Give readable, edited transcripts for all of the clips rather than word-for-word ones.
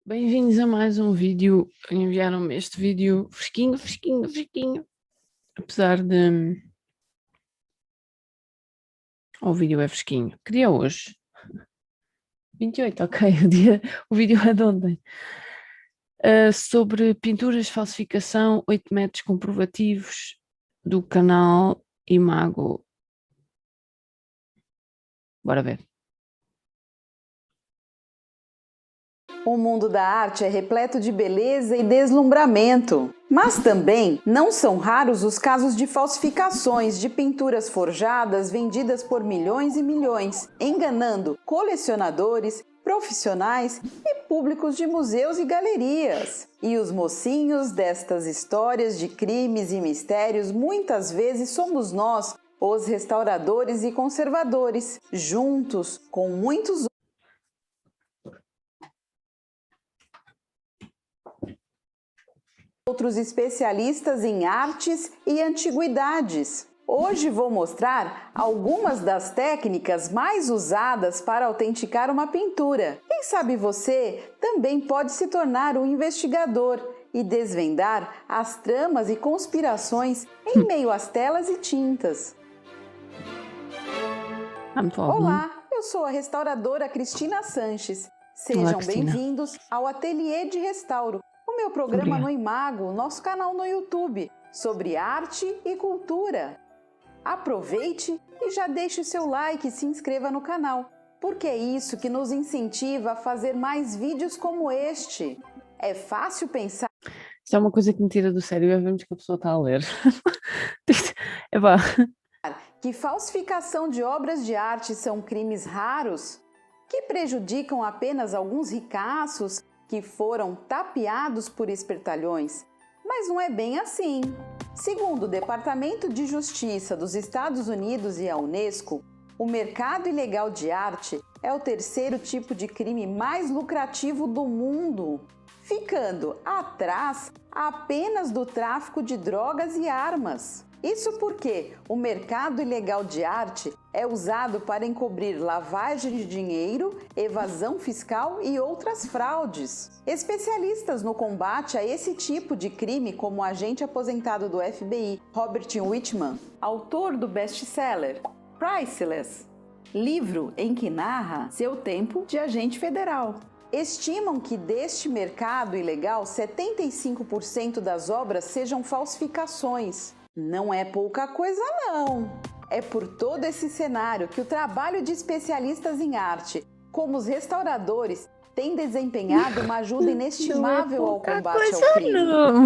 Bem-vindos a mais um vídeo. Enviaram-me este vídeo fresquinho, fresquinho, fresquinho. Apesar de... o vídeo é fresquinho. Queria hoje. 28, ok. O vídeo é de ontem. Sobre pinturas, falsificação, 8 métodos comprovativos do canal Imago. Bora ver. O mundo da arte é repleto de beleza e deslumbramento. Mas também não são raros os casos de falsificações de pinturas forjadas vendidas por milhões e milhões, enganando colecionadores, profissionais e públicos de museus e galerias. E os mocinhos destas histórias de crimes e mistérios muitas vezes somos nós, os restauradores e conservadores, juntos com muitos outros especialistas em artes e antiguidades. Hoje vou mostrar algumas das técnicas mais usadas para autenticar uma pintura. Quem sabe você também pode se tornar um investigador e desvendar as tramas e conspirações em meio às telas e tintas. Olá, eu sou a restauradora Cristina Sanches. Sejam bem-vindos ao Ateliê de Restauro, o meu programa no Imago, nosso canal no YouTube, sobre arte e cultura. Aproveite e já deixe o seu like e se inscreva no canal, porque é isso que nos incentiva a fazer mais vídeos como este. É fácil pensar... Isto é uma coisa que me tira do sério, é vermos que a pessoa está a ler. que falsificação de obras de arte são crimes raros, que prejudicam apenas alguns ricaços que foram tapeados por espertalhões. Mas não é bem assim. Segundo o Departamento de Justiça dos Estados Unidos e a Unesco, o mercado ilegal de arte é o terceiro tipo de crime mais lucrativo do mundo, ficando atrás apenas do tráfico de drogas e armas. Isso porque o mercado ilegal de arte é usado para encobrir lavagem de dinheiro, evasão fiscal e outras fraudes. Especialistas no combate a esse tipo de crime, como o agente aposentado do FBI, Robert Whitman, autor do best-seller Priceless, livro em que narra seu tempo de agente federal, estimam que deste mercado ilegal 75% das obras sejam falsificações. Não é pouca coisa não. É por todo esse cenário que o trabalho de especialistas em arte, como os restauradores, tem desempenhado uma ajuda inestimável ao combate ao crime.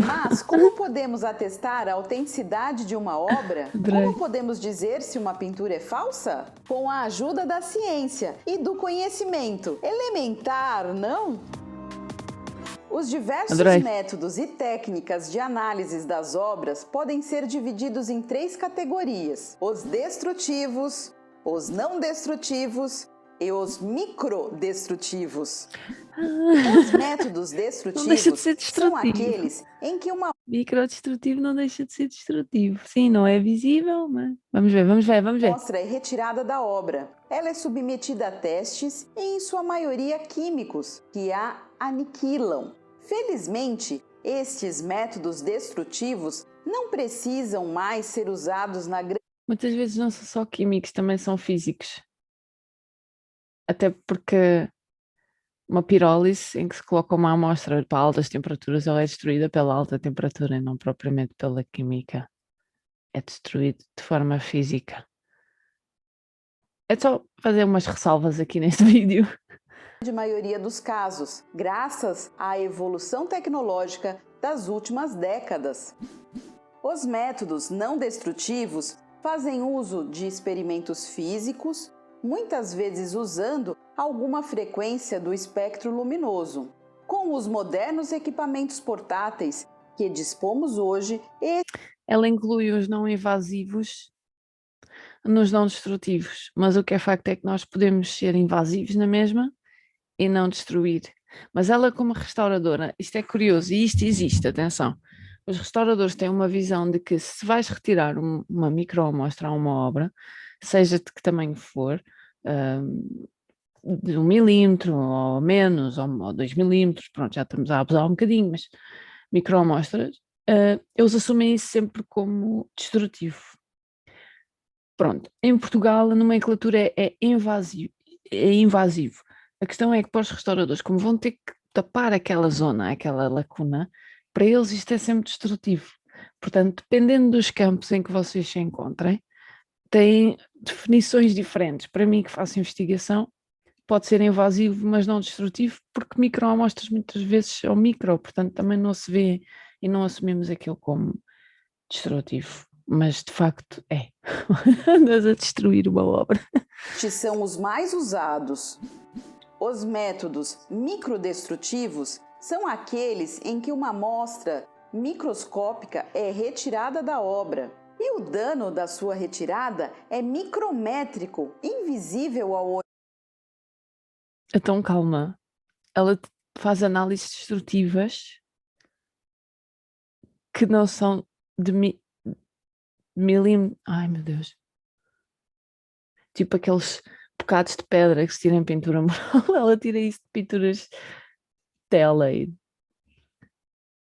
Mas como podemos atestar a autenticidade de uma obra? Como podemos dizer se uma pintura é falsa? Com a ajuda da ciência e do conhecimento elementar, não? Os diversos métodos e técnicas de análise das obras podem ser divididos em 3 categorias: os destrutivos, os não destrutivos e os microdestrutivos. Os métodos destrutivos são aqueles em que uma... Microdestrutivo não deixa de ser destrutivo. Sim, não é visível, mas... Vamos ver. Mostra é retirada da obra. Ela é submetida a testes e, em sua maioria, químicos, que a aniquilam. Felizmente, estes métodos destrutivos não precisam mais ser usados na grande... Muitas vezes não são só químicos, também são físicos. Até porque uma pirólise em que se coloca uma amostra para altas temperaturas, ela é destruída pela alta temperatura e não propriamente pela química. É destruído de forma física. É só fazer umas ressalvas aqui neste vídeo. maioria dos casos, graças à evolução tecnológica das últimas décadas. Os métodos não destrutivos fazem uso de experimentos físicos, muitas vezes usando alguma frequência do espectro luminoso. Com os modernos equipamentos portáteis que dispomos hoje... Ela inclui os não invasivos nos não destrutivos, mas o que é facto é que nós podemos ser invasivos na mesma e não destruir. Mas ela, como restauradora, isto é curioso e isto existe, atenção. Os restauradores têm uma visão de que se vais retirar uma microamostra a uma obra, seja de que tamanho for, de 1 milímetro, ou menos, ou 2 milímetros, pronto, já estamos a abusar um bocadinho, mas microamostras, eles assumem isso sempre como destrutivo. Pronto, em Portugal a nomenclatura é invasivo. A questão é que para os restauradores, como vão ter que tapar aquela zona, aquela lacuna, para eles isto é sempre destrutivo. Portanto, dependendo dos campos em que vocês se encontrem, têm definições diferentes. Para mim, que faço investigação, pode ser invasivo, mas não destrutivo, porque microamostras muitas vezes são micro, portanto também não se vê e não assumimos aquilo como destrutivo. Mas de facto é. Andas a destruir uma obra. Estes são os mais usados. Os métodos microdestrutivos são aqueles em que uma amostra microscópica é retirada da obra e o dano da sua retirada é micrométrico, invisível ao olho. Então calma, ela faz análises destrutivas que não são de milímetro. Ai meu Deus. Tipo aqueles bocados de pedra que se tira em pintura mural. Ela tira isso de pinturas de tela e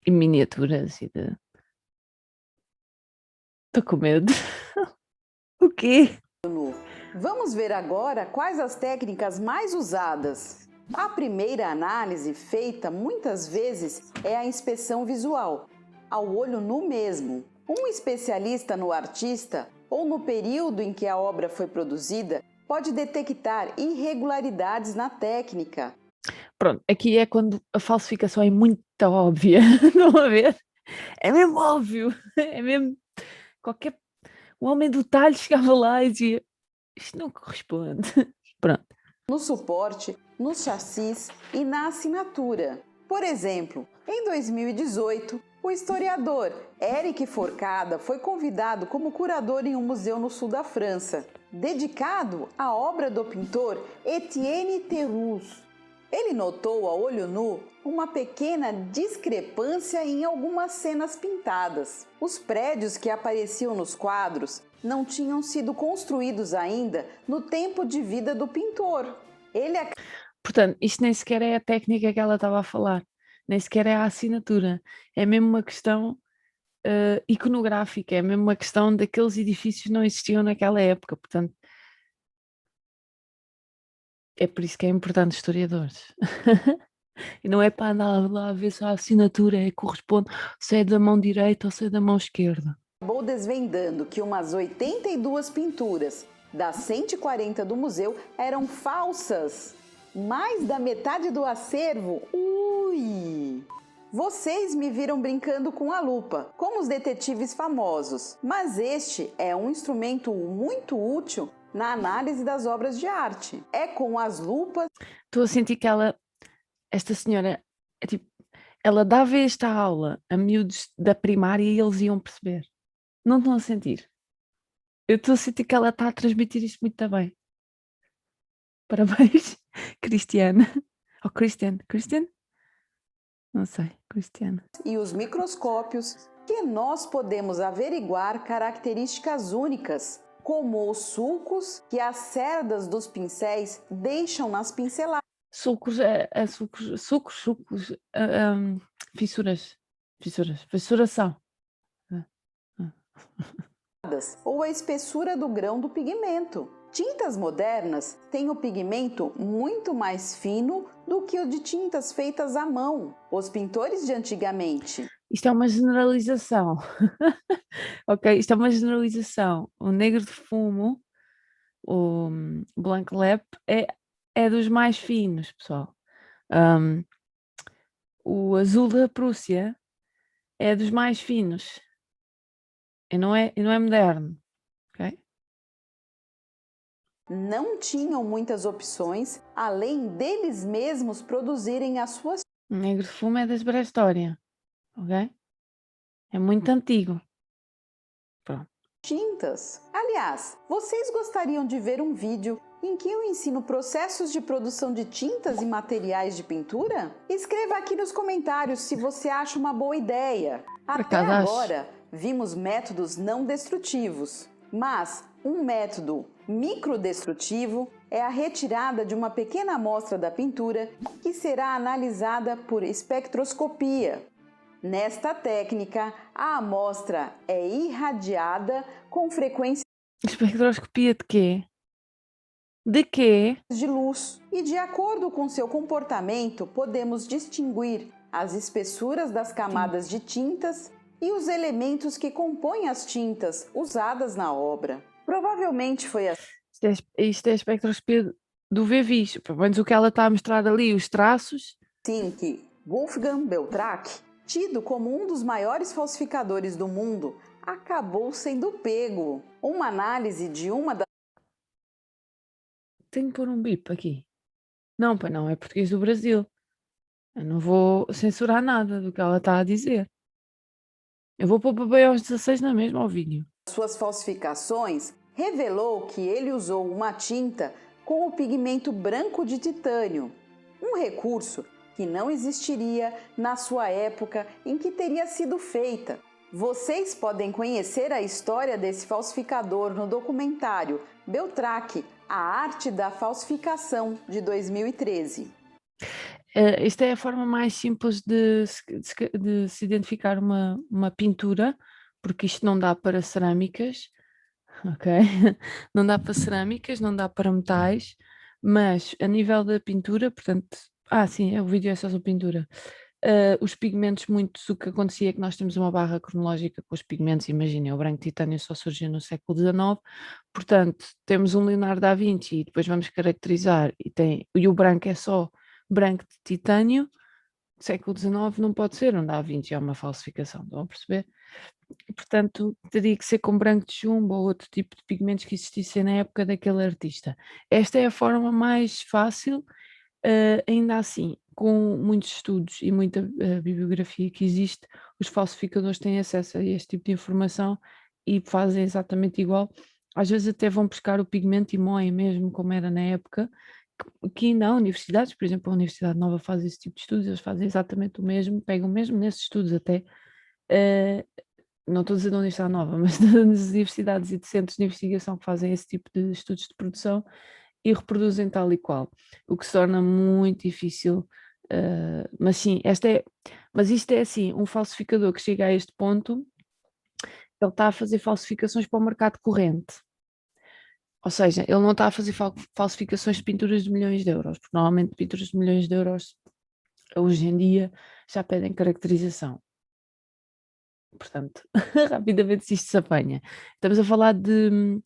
miniaturas e de. Estou com medo. O quê? Vamos ver agora quais as técnicas mais usadas. A primeira análise feita muitas vezes é a inspeção visual, ao olho nu mesmo. Um especialista no artista ou no período em que a obra foi produzida pode detectar irregularidades na técnica. Pronto, aqui é quando a falsificação é muito óbvia. Estão a ver? É mesmo óbvio. É mesmo. O homem do talho chegava lá e dizia: isto não corresponde. Pronto. No suporte, nos chassis e na assinatura. Por exemplo, em 2018, o historiador Éric Forcada foi convidado como curador em um museu no sul da França, dedicado à obra do pintor Etienne Terrouz. Ele notou a olho nu uma pequena discrepância em algumas cenas pintadas. Os prédios que apareciam nos quadros não tinham sido construídos ainda no tempo de vida do pintor. Portanto, isto nem sequer é a técnica que ela estava a falar, nem sequer é a assinatura, é mesmo uma questão iconográfica, é mesmo uma questão daqueles edifícios que não existiam naquela época, portanto, é por isso que é importante historiadores. E não é para andar lá a ver se a assinatura corresponde, se é da mão direita ou se é da mão esquerda. Acabou desvendando que umas 82 pinturas das 140 do museu eram falsas. Mais da metade do acervo, ui! Vocês me viram brincando com a lupa, como os detetives famosos, mas este é um instrumento muito útil na análise das obras de arte. É com as lupas... Estou a sentir que esta senhora, é tipo, ela dava esta aula a miúdos da primária e eles iam perceber. Não estão a sentir? Eu estou a sentir que ela está a transmitir isto muito bem. Parabéns, Cristiana. Ou Cristian? Cristian? Não sei, Cristiana. E os microscópios que nós podemos averiguar características únicas, como os sulcos que as cerdas dos pincéis deixam nas pinceladas. Sulcos, fissuração. Ou a espessura do grão do pigmento. Tintas modernas têm o pigmento muito mais fino do que o de tintas feitas à mão. Os pintores de antigamente... Isto é uma generalização. Ok, isto é uma generalização. O negro de fumo, o Blanc Lep, é dos mais finos, pessoal. O azul da Prússia é dos mais finos. E não é moderno. Ok? Não tinham muitas opções, além deles mesmos produzirem as suas... O negro de fumo é da pré-história. Ok? É muito antigo. Pronto. Tintas. Aliás, vocês gostariam de ver um vídeo em que eu ensino processos de produção de tintas e materiais de pintura? Escreva aqui nos comentários se você acha uma boa ideia. Até agora, vimos métodos não destrutivos, mas um método microdestrutivo é a retirada de uma pequena amostra da pintura que será analisada por espectroscopia. Nesta técnica, a amostra é irradiada com frequências Espectroscopia de quê? De quê? de luz e, de acordo com seu comportamento, podemos distinguir as espessuras das camadas de tintas e os elementos que compõem as tintas usadas na obra. Provavelmente foi Isto é a espectroscopia do Vevis. Pelo menos o que ela está a mostrar ali, os traços. assim que Wolfgang Beltrach, tido como um dos maiores falsificadores do mundo, acabou sendo pego. Uma análise de uma das Tenho que pôr um bip aqui. Não, pá, não, é português do Brasil. Eu não vou censurar nada do que ela está a dizer. Eu vou pôr bebê aos 16 na mesma ao vídeo. suas falsificações revelou que ele usou uma tinta com o pigmento branco de titânio, um recurso que não existiria na sua época em que teria sido feita. Vocês podem conhecer a história desse falsificador no documentário Beltrach, a arte da falsificação, de 2013. Esta é a forma mais simples de se identificar uma pintura, porque isto não dá para cerâmicas, ok? Não dá para cerâmicas, não dá para metais, mas a nível da pintura, portanto, sim, o vídeo é só sobre pintura. Os pigmentos, muitos, o que acontecia é que nós temos uma barra cronológica com os pigmentos, imaginem, o branco titânio só surgiu no século XIX, portanto, temos um Leonardo da Vinci e depois vamos caracterizar, e o branco é só branco de titânio, século XIX não pode ser um Da Vinci, é uma falsificação, estão a perceber? Portanto, teria que ser com branco de chumbo ou outro tipo de pigmentos que existissem na época daquele artista. Esta é a forma mais fácil, ainda assim, com muitos estudos e muita bibliografia que existe, os falsificadores têm acesso a este tipo de informação e fazem exatamente igual. Às vezes até vão buscar o pigmento e moem mesmo, como era na época, que ainda há universidades, por exemplo, a Universidade Nova faz esse tipo de estudos, eles fazem exatamente o mesmo, pegam mesmo nesses estudos até, não estou a dizer da Universidade Nova, mas das universidades e de centros de investigação que fazem esse tipo de estudos de produção e reproduzem tal e qual, o que se torna muito difícil. Mas sim, mas isto é assim, um falsificador que chega a este ponto, ele está a fazer falsificações para o mercado corrente. Ou seja, ele não está a fazer falsificações de pinturas de milhões de euros, porque normalmente pinturas de milhões de euros, hoje em dia, já pedem caracterização. Portanto, rapidamente se isto se apanha. Estamos a falar de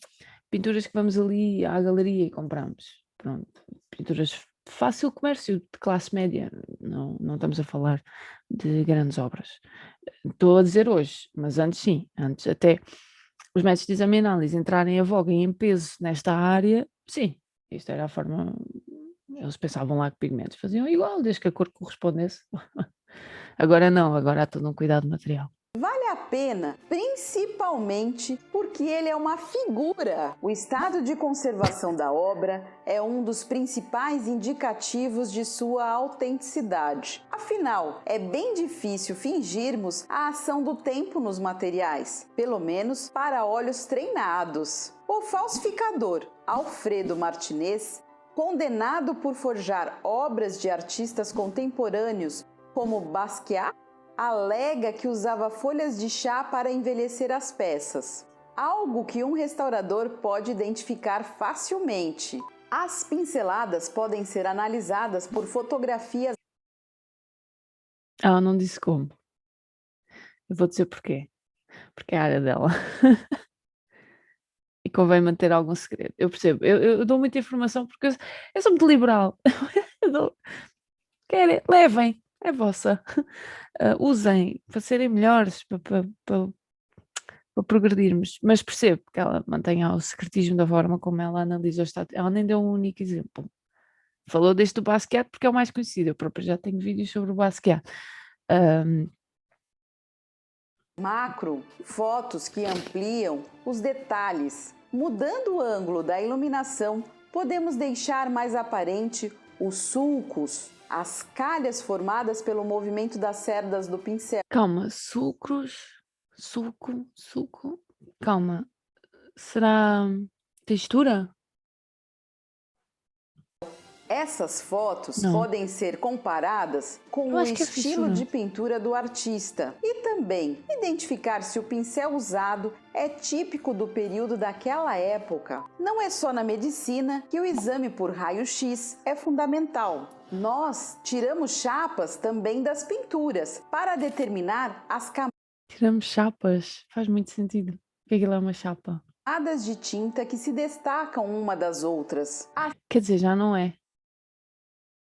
pinturas que vamos ali à galeria e compramos. Pronto, pinturas de fácil comércio, de classe média. Não estamos a falar de grandes obras. Estou a dizer hoje, mas antes sim. Antes até os métodos de exame e análise entrarem a voga e em peso nesta área, sim. Isto era a forma... Eles pensavam lá que pigmentos faziam igual, desde que a cor correspondesse. Agora não, agora há todo um cuidado material. Vale a pena, principalmente porque ele é uma figura. O estado de conservação da obra é um dos principais indicativos de sua autenticidade. Afinal, é bem difícil fingirmos a ação do tempo nos materiais, pelo menos para olhos treinados. O falsificador Alfredo Martinez, condenado por forjar obras de artistas contemporâneos como Basquiat, alega que usava folhas de chá para envelhecer as peças, algo que um restaurador pode identificar facilmente. As pinceladas podem ser analisadas por fotografias. Ela não disse como. Eu vou dizer porquê. Porque é a área dela. E convém manter algum segredo. Eu percebo. Eu dou muita informação porque eu sou muito liberal. Querem, levem, é vossa. Usem para serem melhores, para progredirmos. Mas percebo que ela mantenha o secretismo da forma como ela analisa o estado. Ela nem deu um único exemplo. Falou deste do Basquiat porque é o mais conhecido. Eu próprio já tenho vídeos sobre o Basquiat. Macro, fotos que ampliam os detalhes. Mudando o ângulo da iluminação, podemos deixar mais aparente os sulcos, as calhas formadas pelo movimento das cerdas do pincel. Calma, suco. Calma, será textura? Essas fotos Não. podem ser comparadas com Eu o acho que é estilo fissura. de pintura do artista e também identificar se o pincel usado é típico do período daquela época. Não é só na medicina que o exame por raio-x é fundamental. Nós tiramos chapas também das pinturas para determinar as Tiramos chapas. Faz muito sentido. O que aquilo é uma chapa? camadas de tinta que se destacam uma das outras. Quer dizer, já não é.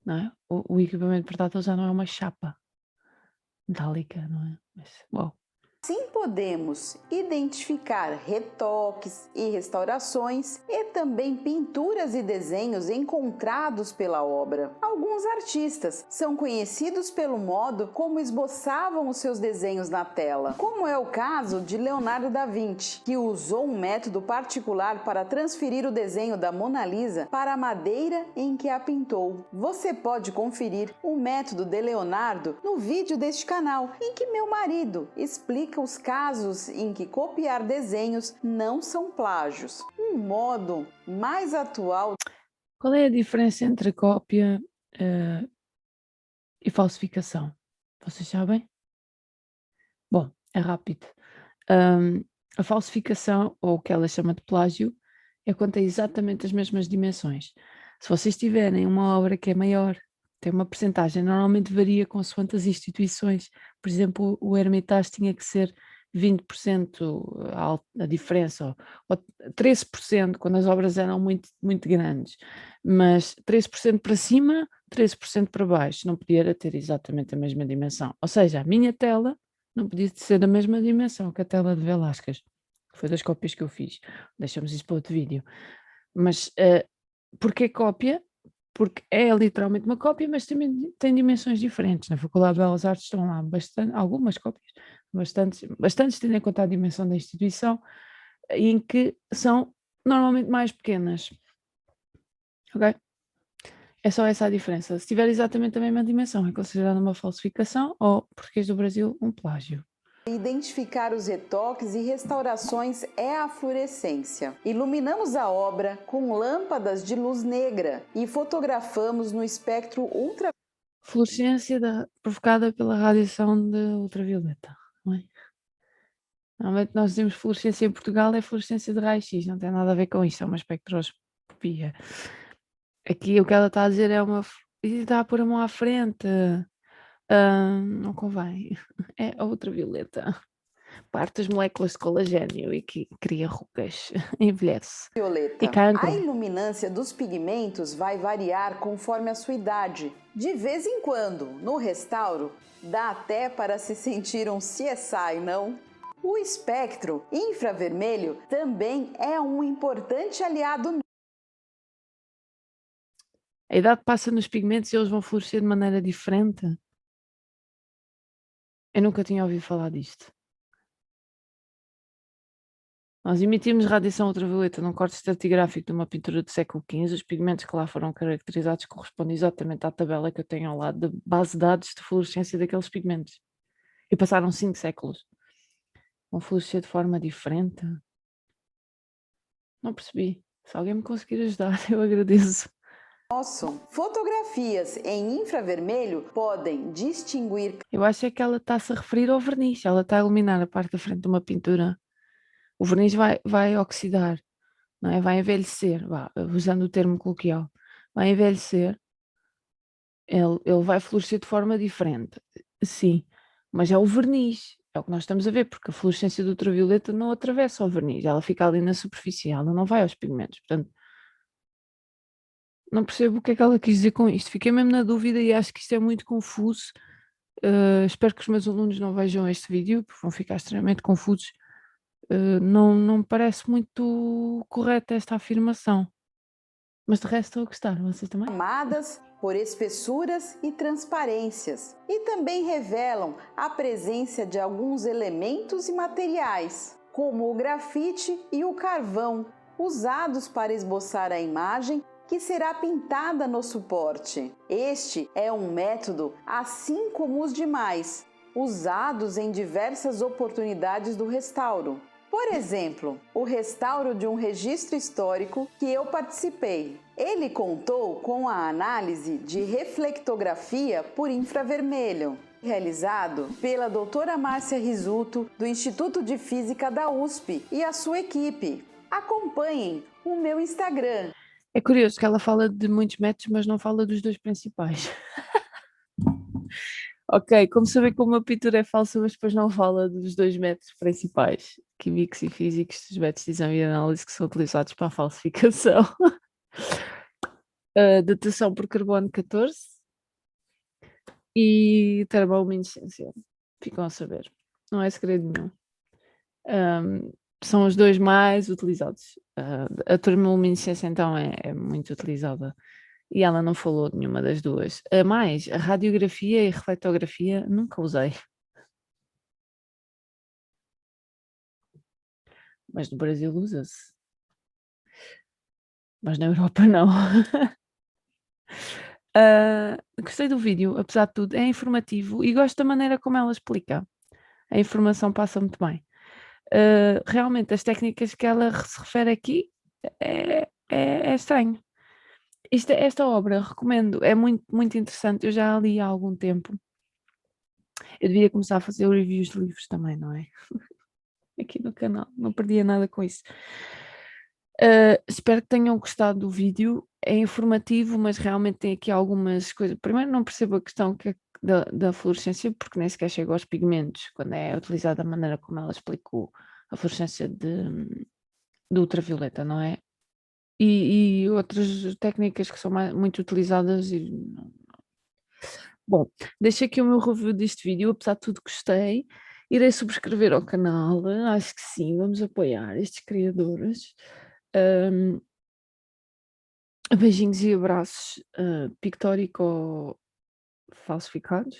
Não é? O equipamento portátil já não é uma chapa metálica, não é? Mas, uau. Assim podemos identificar retoques e restaurações e também pinturas e desenhos encontrados pela obra. Alguns artistas são conhecidos pelo modo como esboçavam os seus desenhos na tela, como é o caso de Leonardo da Vinci, que usou um método particular para transferir o desenho da Mona Lisa para a madeira em que a pintou. Você pode conferir o método de Leonardo no vídeo deste canal, em que meu marido explica os casos em que copiar desenhos não são plágios. Um modo mais atual. Qual é a diferença entre cópia e falsificação? Vocês sabem? Bom, é rápido. A falsificação, ou o que ela chama de plágio, é quando tem exatamente as mesmas dimensões. Se vocês tiverem uma obra que é maior, tem uma percentagem, normalmente varia consoante as instituições. Por exemplo, o Hermitage tinha que ser 20% a diferença, ou 13% quando as obras eram muito, muito grandes, mas 13% para cima, 13% para baixo, não podia ter exatamente a mesma dimensão. Ou seja, a minha tela não podia ser da mesma dimensão que a tela de Velázquez, que foi das cópias que eu fiz. Deixamos isso para outro vídeo. Mas porquê cópia? Porque é literalmente uma cópia, mas também tem dimensões diferentes. Na Faculdade de Belas Artes estão lá algumas cópias, bastantes tendo em conta a dimensão da instituição, em que são normalmente mais pequenas. Ok? É só essa a diferença. Se tiver exatamente a mesma dimensão, é considerada uma falsificação ou, português do Brasil, um plágio. Identificar os retoques e restaurações é a fluorescência. Iluminamos a obra com lâmpadas de luz negra e fotografamos no espectro ultravioleta. Fluorescência provocada pela radiação de ultravioleta, não é? Normalmente nós dizemos fluorescência em Portugal é fluorescência de raio-x, não tem nada a ver com isto, é uma espectroscopia. Aqui o que ela está a dizer é e está a pôr a mão à frente. Não convém. É a ultravioleta. Parte as moléculas de colagênio e que cria rugas, envelhece e cancro. A iluminância dos pigmentos vai variar conforme a sua idade. De vez em quando, no restauro, dá até para se sentir um CSI, não? O espectro infravermelho também é um importante aliado. A idade passa nos pigmentos e eles vão florescer de maneira diferente? Eu nunca tinha ouvido falar disto. Nós emitimos radiação ultravioleta num corte estratigráfico de uma pintura do século XV. Os pigmentos que lá foram caracterizados correspondem exatamente à tabela que eu tenho ao lado da base de dados de fluorescência daqueles pigmentos. E passaram 5 séculos. Vão florescer de forma diferente? Não percebi. Se alguém me conseguir ajudar, eu agradeço. Fotografias em infravermelho podem distinguir. Eu acho é que ela está-se a referir ao verniz. Ela está a iluminar a parte da frente de uma pintura. O verniz vai oxidar, não é? Vai envelhecer, usando o termo coloquial. Vai envelhecer. Ele vai florescer de forma diferente. Sim, mas é o verniz. É o que nós estamos a ver, porque a fluorescência do ultravioleta não atravessa o verniz. Ela fica ali na superfície, ela não vai aos pigmentos. Portanto, não percebo o que é que ela quis dizer com isto. Fiquei mesmo na dúvida e acho que isto é muito confuso. Espero que os meus alunos não vejam este vídeo, porque vão ficar extremamente confusos. Não me parece muito correta esta afirmação. Mas de resto estou a gostar, vocês também? Camadas por espessuras e transparências e também revelam a presença de alguns elementos e materiais, como o grafite e o carvão, usados para esboçar a imagem que será pintada no suporte. Este é um método, assim como os demais, usados em diversas oportunidades do restauro. Por exemplo, o restauro de um registro histórico que eu participei. Ele contou com a análise de reflectografia por infravermelho, realizado pela doutora Márcia Risuto, do Instituto de Física da USP, e a sua equipe. Acompanhem o meu Instagram. É curioso que ela fala de muitos métodos, mas não fala dos dois principais. Ok, como saber que uma pintura é falsa, mas depois não fala dos dois métodos principais, químicos e físicos, dos métodos de exame e análise que são utilizados para a falsificação. Datação por carbono 14 e termoluminescência. Ficam a saber. Não é segredo nenhum. São os dois mais utilizados. A termoluminescência, então, é muito utilizada. E ela não falou de nenhuma das duas. A radiografia e reflectografia nunca usei. Mas no Brasil usa-se. Mas na Europa não. Gostei do vídeo, apesar de tudo. É informativo e gosto da maneira como ela explica. A informação passa muito bem. Realmente, as técnicas que ela se refere aqui é estranho. Esta obra, recomendo, é muito, muito interessante. Eu já a li há algum tempo. Eu devia começar a fazer reviews de livros também, não é? Aqui no canal, não perdia nada com isso. Espero que tenham gostado do vídeo. É informativo, mas realmente tem aqui algumas coisas. Primeiro, não percebo a questão da fluorescência, porque nem sequer chega aos pigmentos, quando é utilizada da maneira como ela explicou a fluorescência de ultravioleta, não é? E outras técnicas que são muito utilizadas. Bom, deixei aqui o meu review deste vídeo, apesar de tudo gostei. Irei subscrever ao canal, acho que sim, vamos apoiar estes criadores. Beijinhos e abraços, pictórico falsificados.